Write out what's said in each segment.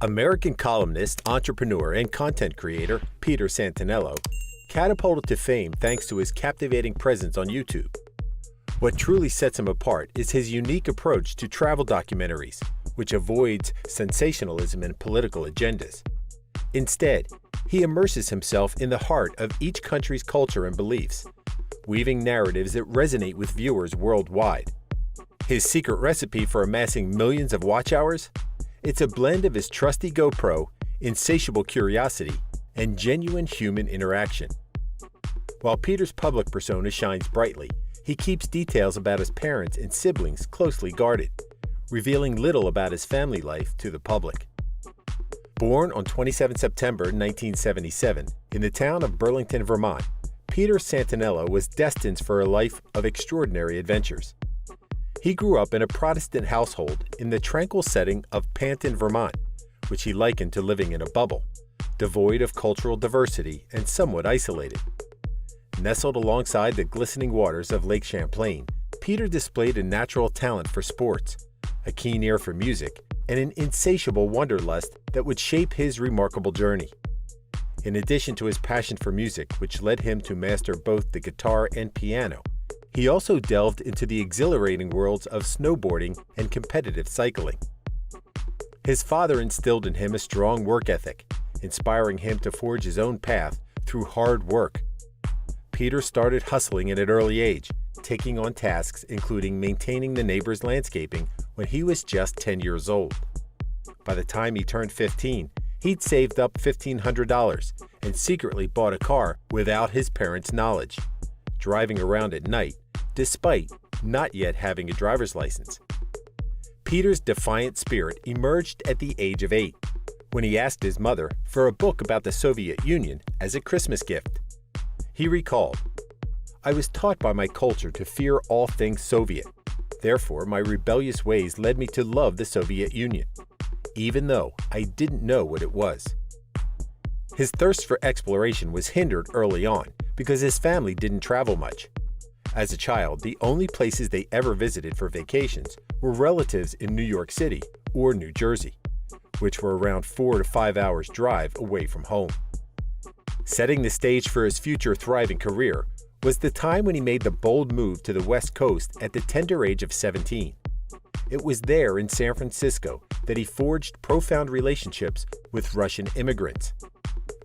American columnist, entrepreneur, and content creator Peter Santenello catapulted to fame thanks to his captivating presence on YouTube. What truly sets him apart is his unique approach to travel documentaries, which avoids sensationalism and political agendas. Instead, he immerses himself in the heart of each country's culture and beliefs, weaving narratives that resonate with viewers worldwide. His secret recipe for amassing millions of watch hours? It's a blend of his trusty GoPro, insatiable curiosity, and genuine human interaction. While Peter's public persona shines brightly, he keeps details about his parents and siblings closely guarded, revealing little about his family life to the public. Born on 27 September 1977 in the town of Burlington, Vermont, Peter Santenello was destined for a life of extraordinary adventures. He grew up in a Protestant household in the tranquil setting of Panton, Vermont, which he likened to living in a bubble, devoid of cultural diversity and somewhat isolated. Nestled alongside the glistening waters of Lake Champlain, Peter displayed a natural talent for sports, a keen ear for music, and an insatiable wanderlust that would shape his remarkable journey. In addition to his passion for music, which led him to master both the guitar and piano, he also delved into the exhilarating worlds of snowboarding and competitive cycling. His father instilled in him a strong work ethic, inspiring him to forge his own path through hard work. Peter started hustling at an early age, taking on tasks including maintaining the neighbor's landscaping when he was just 10 years old. By the time he turned 15, he'd saved up $1,500 and secretly bought a car without his parents' knowledge, driving around at night despite not yet having a driver's license. Peter's defiant spirit emerged at the age of 8, when he asked his mother for a book about the Soviet Union as a Christmas gift. He recalled, "I was taught by my culture to fear all things Soviet. Therefore, my rebellious ways led me to love the Soviet Union, even though I didn't know what it was." His thirst for exploration was hindered early on because his family didn't travel much. As a child, the only places they ever visited for vacations were relatives in New York City or New Jersey, which were around 4 to 5 hours drive away from home. Setting the stage for his future thriving career was the time when he made the bold move to the West Coast at the tender age of 17. It was there in San Francisco that he forged profound relationships with Russian immigrants.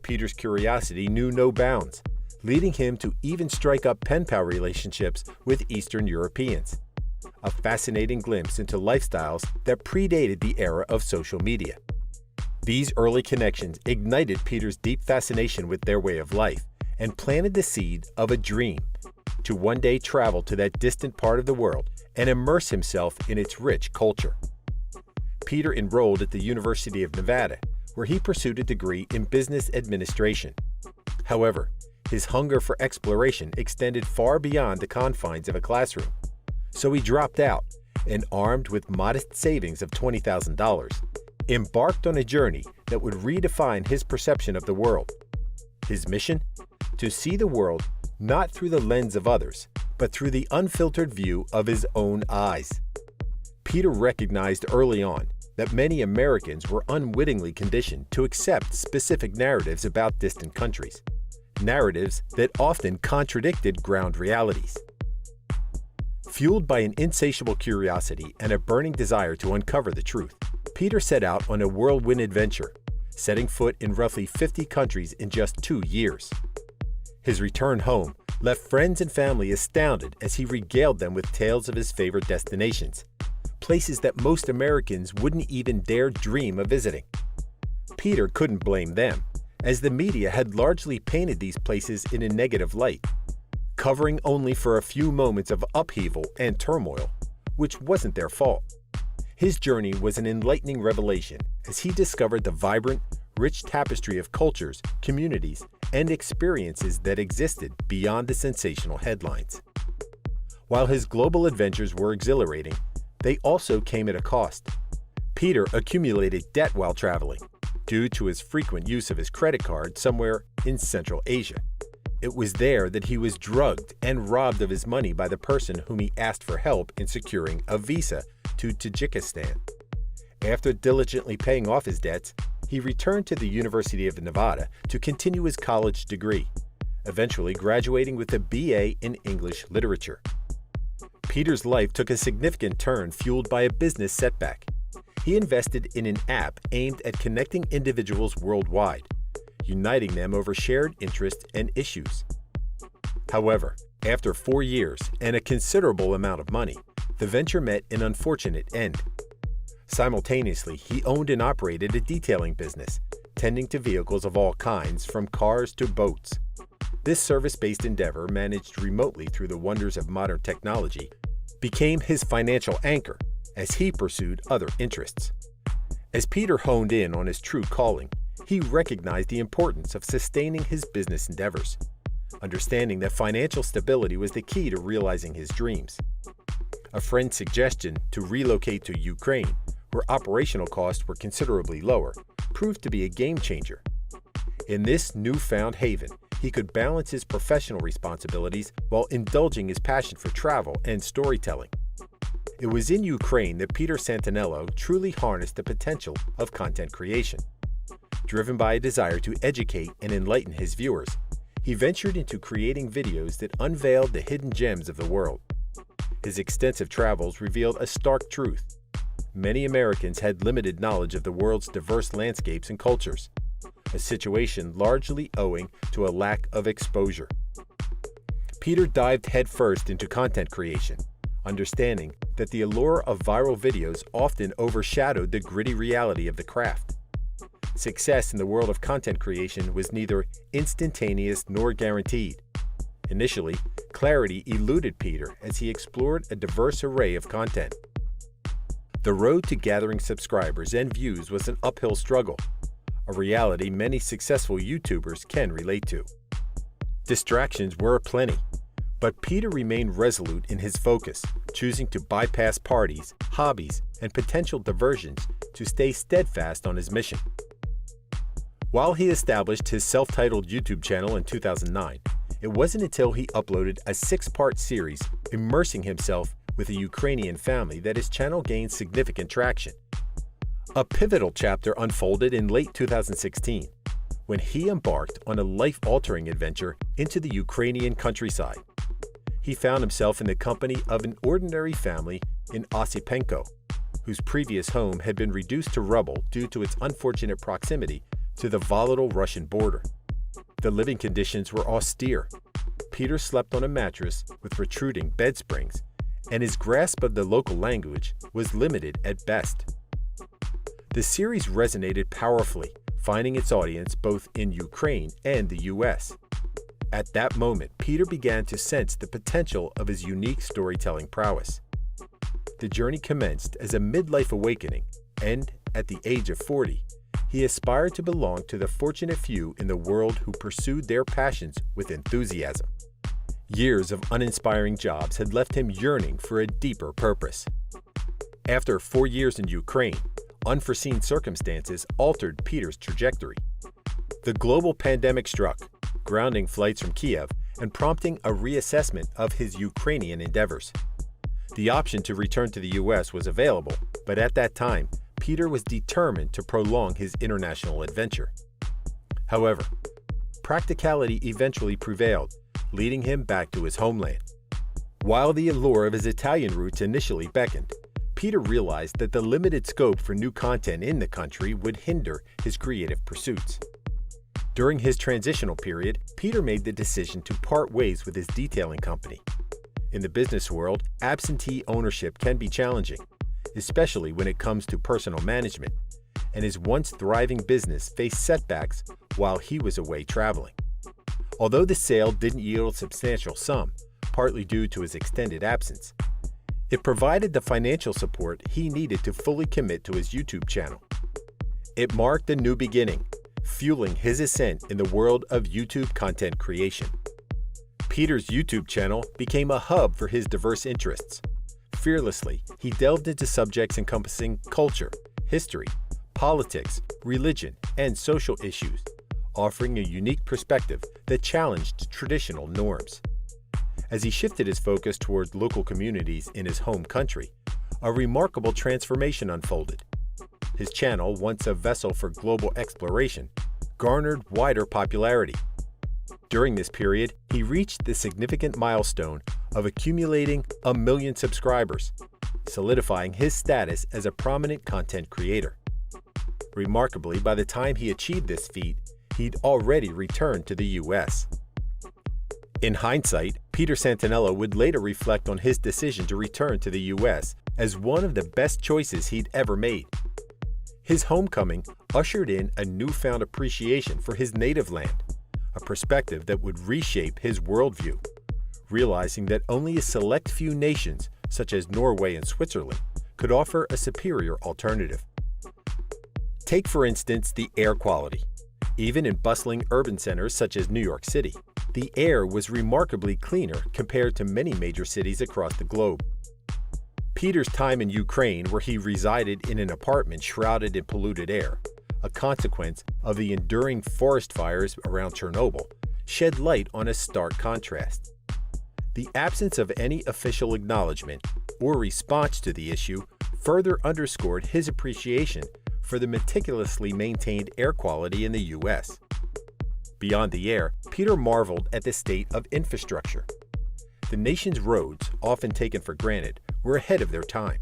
Peter's curiosity knew no bounds, leading him to even strike up pen pal relationships with Eastern Europeans, a fascinating glimpse into lifestyles that predated the era of social media. These early connections ignited Peter's deep fascination with their way of life and planted the seed of a dream to one day travel to that distant part of the world and immerse himself in its rich culture. Peter enrolled at the University of Nevada, where he pursued a degree in business administration. However, his hunger for exploration extended far beyond the confines of a classroom, so he dropped out and, armed with modest savings of $20,000, embarked on a journey that would redefine his perception of the world. His mission? To see the world not through the lens of others, but through the unfiltered view of his own eyes. Peter recognized early on that many Americans were unwittingly conditioned to accept specific narratives about distant countries, narratives that often contradicted ground realities. Fueled by an insatiable curiosity and a burning desire to uncover the truth, Peter set out on a whirlwind adventure, setting foot in roughly 50 countries in just 2 years. His return home left friends and family astounded as he regaled them with tales of his favorite destinations, places that most Americans wouldn't even dare dream of visiting. Peter couldn't blame them, as the media had largely painted these places in a negative light, covering only for a few moments of upheaval and turmoil, which wasn't their fault. His journey was an enlightening revelation as he discovered the vibrant, rich tapestry of cultures, communities, and experiences that existed beyond the sensational headlines. While his global adventures were exhilarating, they also came at a cost. Peter accumulated debt while traveling, due to his frequent use of his credit card somewhere in Central Asia. It was there that he was drugged and robbed of his money by the person whom he asked for help in securing a visa to Tajikistan. After diligently paying off his debts, he returned to the University of Nevada to continue his college degree, eventually graduating with a BA in English literature. Peter's life took a significant turn fueled by a business setback. He invested in an app aimed at connecting individuals worldwide, uniting them over shared interests and issues. However, after 4 years and a considerable amount of money, the venture met an unfortunate end. Simultaneously, he owned and operated a detailing business, tending to vehicles of all kinds, from cars to boats. This service-based endeavor, managed remotely through the wonders of modern technology, became his financial anchor as he pursued other interests. As Peter honed in on his true calling, he recognized the importance of sustaining his business endeavors, understanding that financial stability was the key to realizing his dreams. A friend's suggestion to relocate to Ukraine, where operational costs were considerably lower, proved to be a game changer. In this newfound haven, he could balance his professional responsibilities while indulging his passion for travel and storytelling. It was in Ukraine that Peter Santenello truly harnessed the potential of content creation. Driven by a desire to educate and enlighten his viewers, he ventured into creating videos that unveiled the hidden gems of the world. His extensive travels revealed a stark truth. Many Americans had limited knowledge of the world's diverse landscapes and cultures, a situation largely owing to a lack of exposure. Peter dived headfirst into content creation, understanding that the allure of viral videos often overshadowed the gritty reality of the craft. Success in the world of content creation was neither instantaneous nor guaranteed. Initially, clarity eluded Peter as he explored a diverse array of content. The road to gathering subscribers and views was an uphill struggle, a reality many successful YouTubers can relate to. Distractions were aplenty, but Peter remained resolute in his focus, choosing to bypass parties, hobbies, and potential diversions to stay steadfast on his mission. While he established his self-titled YouTube channel in 2009, it wasn't until he uploaded a 6-part series immersing himself with a Ukrainian family that his channel gained significant traction. A pivotal chapter unfolded in late 2016, when he embarked on a life-altering adventure into the Ukrainian countryside. He found himself in the company of an ordinary family in Osipenko, whose previous home had been reduced to rubble due to its unfortunate proximity to the volatile Russian border. The living conditions were austere. Peter slept on a mattress with protruding bed springs, and his grasp of the local language was limited at best. The series resonated powerfully, finding its audience both in Ukraine and the US. At that moment, Peter began to sense the potential of his unique storytelling prowess. The journey commenced as a midlife awakening, and at the age of 40, he aspired to belong to the fortunate few in the world who pursued their passions with enthusiasm. Years of uninspiring jobs had left him yearning for a deeper purpose. After 4 years in Ukraine, unforeseen circumstances altered Peter's trajectory. The global pandemic struck, grounding flights from Kiev and prompting a reassessment of his Ukrainian endeavors. The option to return to the US was available, but at that time, Peter was determined to prolong his international adventure. However, practicality eventually prevailed, leading him back to his homeland. While the allure of his Italian roots initially beckoned, Peter realized that the limited scope for new content in the country would hinder his creative pursuits. During his transitional period, Peter made the decision to part ways with his detailing company. In the business world, absentee ownership can be challenging, especially when it comes to personal management, and his once thriving business faced setbacks while he was away traveling. Although the sale didn't yield a substantial sum, partly due to his extended absence, it provided the financial support he needed to fully commit to his YouTube channel. It marked a new beginning, fueling his ascent in the world of YouTube content creation. Peter's YouTube channel became a hub for his diverse interests. Fearlessly, he delved into subjects encompassing culture, history, politics, religion, and social issues, offering a unique perspective that challenged traditional norms. As he shifted his focus toward local communities in his home country, a remarkable transformation unfolded. his channel, once a vessel for global exploration, garnered wider popularity. During this period, he reached the significant milestone of accumulating 1 million subscribers, solidifying his status as a prominent content creator. Remarkably, by the time he achieved this feat, he'd already returned to the U.S. In hindsight, Peter Santenello would later reflect on his decision to return to the U.S. as one of the best choices he'd ever made. His homecoming ushered in a newfound appreciation for his native land, a perspective that would reshape his worldview, realizing that only a select few nations, such as Norway and Switzerland, could offer a superior alternative. Take, for instance, the air quality. Even in bustling urban centers such as New York City, the air was remarkably cleaner compared to many major cities across the globe. Peter's time in Ukraine, where he resided in an apartment shrouded in polluted air, a consequence of the enduring forest fires around Chernobyl, shed light on a stark contrast. The absence of any official acknowledgement or response to the issue further underscored his appreciation for the meticulously maintained air quality in the U.S. Beyond the air, Peter marveled at the state of infrastructure. The nation's roads, often taken for granted, were ahead of their time.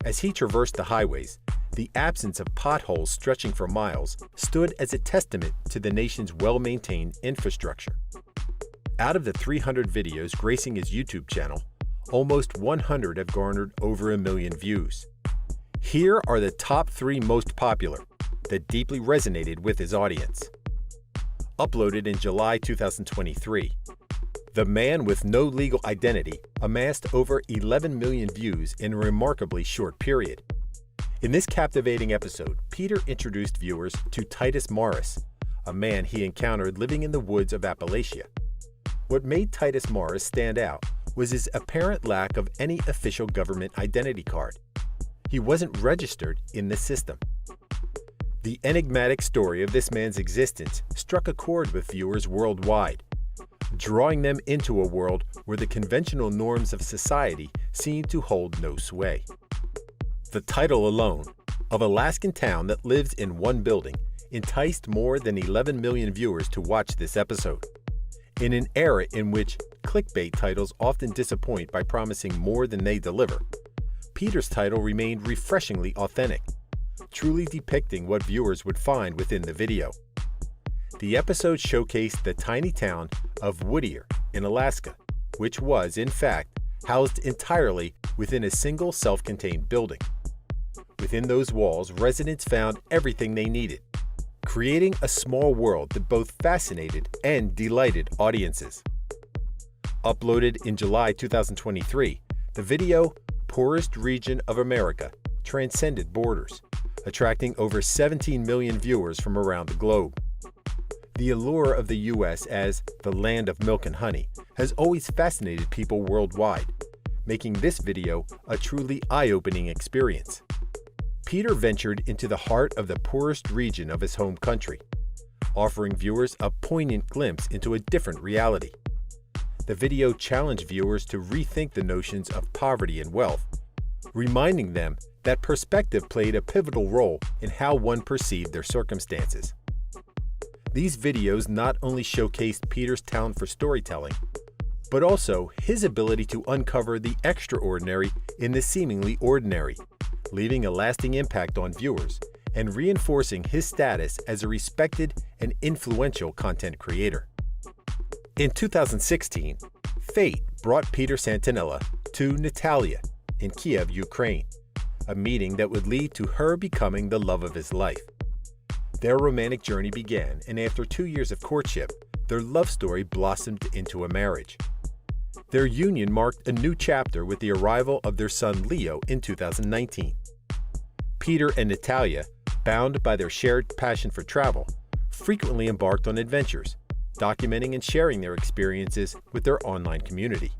As he traversed the highways, the absence of potholes stretching for miles stood as a testament to the nation's well-maintained infrastructure. Out of the 300 videos gracing his YouTube channel, almost 100 have garnered over 1 million views. Here are the top 3 most popular that deeply resonated with his audience. Uploaded in July 2023, the man with no legal identity amassed over 11 million views in a remarkably short period. In this captivating episode, Peter introduced viewers to Titus Morris, a man he encountered living in the woods of Appalachia. What made Titus Morris stand out was his apparent lack of any official government identity card. He wasn't registered in the system. The enigmatic story of this man's existence struck a chord with viewers worldwide, drawing them into a world where the conventional norms of society seemed to hold no sway. The title alone, of Alaskan town that lives in one building, enticed more than 11 million viewers to watch this episode. In an era in which clickbait titles often disappoint by promising more than they deliver, Peter's title remained refreshingly authentic, truly depicting what viewers would find within the video. The episode showcased the tiny town of Whittier in Alaska, which was, in fact, housed entirely within a single self-contained building. Within those walls, residents found everything they needed, creating a small world that both fascinated and delighted audiences. Uploaded in July 2023, the video Poorest Region of America transcended borders, attracting over 17 million viewers from around the globe. The allure of the U.S. as the land of milk and honey has always fascinated people worldwide, making this video a truly eye-opening experience. Peter ventured into the heart of the poorest region of his home country, offering viewers a poignant glimpse into a different reality. The video challenged viewers to rethink the notions of poverty and wealth, reminding them that perspective played a pivotal role in how one perceived their circumstances. These videos not only showcased Peter's talent for storytelling, but also his ability to uncover the extraordinary in the seemingly ordinary, leaving a lasting impact on viewers and reinforcing his status as a respected and influential content creator. In 2016, fate brought Peter Santenello to Natalia in Kiev, Ukraine, a meeting that would lead to her becoming the love of his life. Their romantic journey began, and after 2 years of courtship, their love story blossomed into a marriage. Their union marked a new chapter with the arrival of their son Leo in 2019. Peter and Natalia, bound by their shared passion for travel, frequently embarked on adventures, documenting and sharing their experiences with their online community.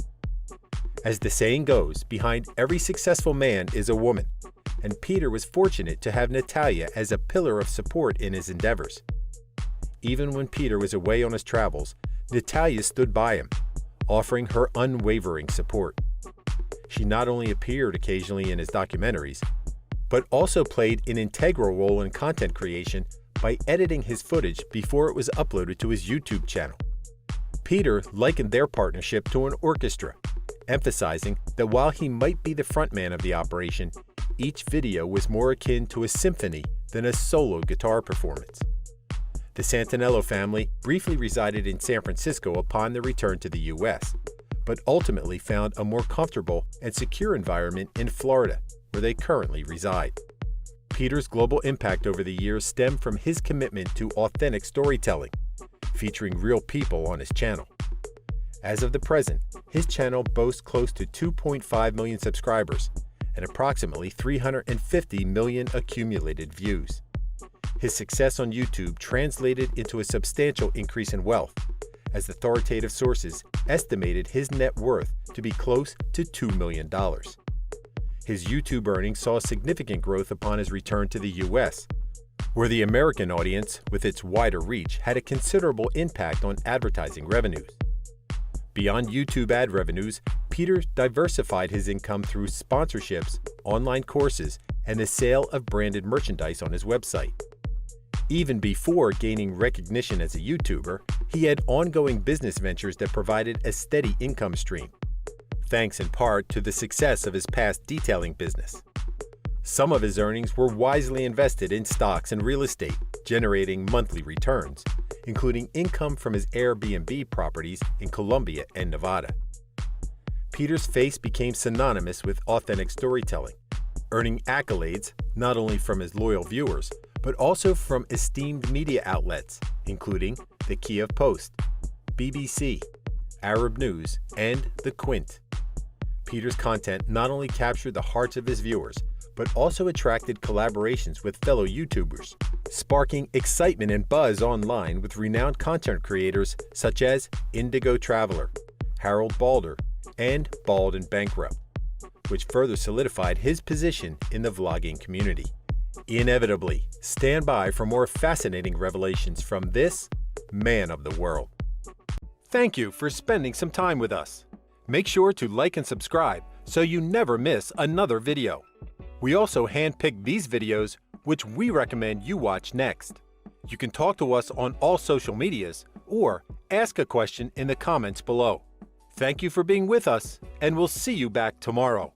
As the saying goes, behind every successful man is a woman, and Peter was fortunate to have Natalia as a pillar of support in his endeavors. Even when Peter was away on his travels, Natalia stood by him, offering her unwavering support. She not only appeared occasionally in his documentaries, but also played an integral role in content creation by editing his footage before it was uploaded to his YouTube channel. Peter likened their partnership to an orchestra, emphasizing that while he might be the frontman of the operation, each video was more akin to a symphony than a solo guitar performance. The Santenello family briefly resided in San Francisco upon their return to the U.S., but ultimately found a more comfortable and secure environment in Florida, where they currently reside. Peter's global impact over the years stemmed from his commitment to authentic storytelling, featuring real people on his channel. As of the present, his channel boasts close to 2.5 million subscribers and approximately 350 million accumulated views. His success on YouTube translated into a substantial increase in wealth, as authoritative sources estimated his net worth to be close to $2 million. His YouTube earnings saw significant growth upon his return to the U.S., where the American audience, with its wider reach, had a considerable impact on advertising revenues. Beyond YouTube ad revenues, Peter diversified his income through sponsorships, online courses, and the sale of branded merchandise on his website. Even before gaining recognition as a YouTuber, he had ongoing business ventures that provided a steady income stream, thanks in part to the success of his past detailing business. Some of his earnings were wisely invested in stocks and real estate, generating monthly returns, including income from his Airbnb properties in Colombia and Nevada. Peter's face became synonymous with authentic storytelling, earning accolades not only from his loyal viewers, but also from esteemed media outlets, including the Kiev Post, BBC, Arab News, and The Quint. Peter's content not only captured the hearts of his viewers, but also attracted collaborations with fellow YouTubers, sparking excitement and buzz online with renowned content creators such as Indigo Traveler, Harold Balder, and Bald and Bankrupt, which further solidified his position in the vlogging community. Inevitably, stand by for more fascinating revelations from this man of the world. Thank you for spending some time with us. Make sure to like and subscribe so you never miss another video. We also handpick these videos which we recommend you watch next. You can talk to us on all social medias or ask a question in the comments below. Thank you for being with us, and we'll see you back tomorrow.